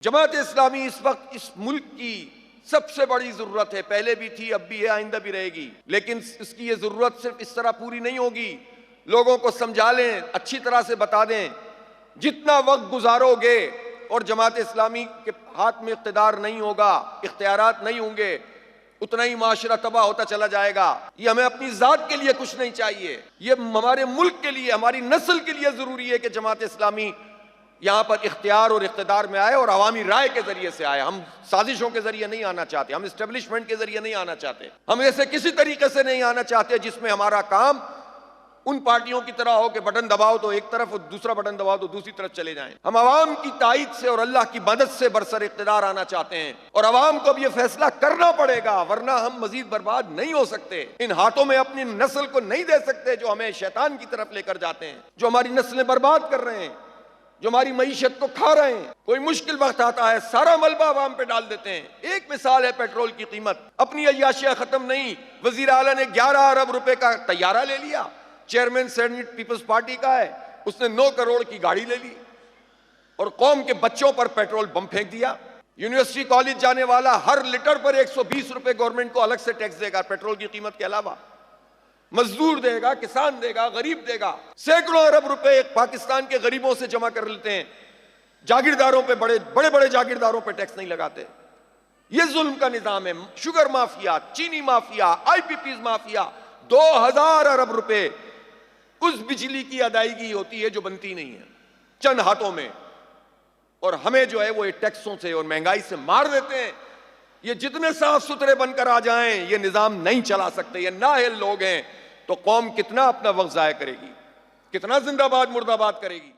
जमात इस्लामी इस वक्त इस मुल्क की सबसे बड़ी जरूरत है, पहले भी थी, अब भी है, आइंदा भी रहेगी। लेकिन इसकी ये जरूरत सिर्फ इस तरह पूरी नहीं होगी। लोगों को समझा लें, अच्छी तरह से बता दें, जितना वक्त गुजारोगे और जमात इस्लामी के हाथ में इख्तिदार नहीं होगा, इख्तियारात नहीं होंगे, उतना ही माशरा तबाह होता चला जाएगा। ये हमें अपनी जात के लिए कुछ नहीं चाहिए, ये हमारे मुल्क के लिए, हमारी नस्ल के लिए जरूरी है कि जमात इस्लामी यहां पर इख्तियार और इख्तिदार में आए और अवामी राय के जरिए से आए। हम साजिशों के जरिए नहीं आना चाहते, हम इस्टेब्लिशमेंट के जरिए नहीं आना चाहते, हम ऐसे किसी तरीके से नहीं आना चाहते जिसमें हमारा काम उन पार्टियों की तरह हो कि बटन दबाओ तो एक तरफ और दूसरा बटन दबाओ तो दूसरी तरफ चले जाएं। हम अवाम की ताईद से और अल्लाह की मदद से बरसर इख्तिदार आना चाहते हैं और अवाम को अब यह फैसला करना पड़ेगा, वरना हम मजीद बर्बाद नहीं हो सकते। इन हाथों में अपनी नस्ल को नहीं दे सकते जो हमें शैतान की तरफ लेकर जाते हैं, जो हमारी नस्लें बर्बाद कर रहे हैं, जो हमारी मईशत को खा रहे हैं। कोई मुश्किल वक्त आता है, सारा मलबा अवाम पे डाल देते हैं। एक मिसाल है पेट्रोल की कीमत, अपनी अय्याशियां खत्म नहीं, वजीर आला ने 11 अरब रुपए का तैयारा ले लिया, चेयरमैन सेनेट पीपल्स पार्टी का है, उसने 9 करोड़ की गाड़ी ले ली और कौम के बच्चों पर पेट्रोल बम फेंक दिया। यूनिवर्सिटी कॉलेज जाने वाला हर लीटर पर 120 रुपए गवर्नमेंट को अलग से टैक्स देगा, पेट्रोल की कीमत के अलावा। मजदूर देगा, किसान देगा, गरीब देगा। सैकड़ों अरब रुपए पाकिस्तान के गरीबों से जमा कर लेते हैं, जागीरदारों पे, बड़े बड़े जागीरदारों पे टैक्स नहीं लगाते। ये जुल्म का निजाम है। शुगर माफिया, चीनी माफिया, आईपीपी माफिया, 2000 अरब रुपए उस बिजली की अदायगी होती है जो बनती नहीं है, चंद हाथों में, और हमें जो है वो ये टैक्सों से और महंगाई से मार देते हैं। ये जितने साफ सुथरे बनकर आ जाएं, ये निजाम नहीं चला सकते। ये नाअहल लोग हैं तो कौम कितना अपना वक्त जाया करेगी, कितना जिंदाबाद मुर्दाबाद करेगी।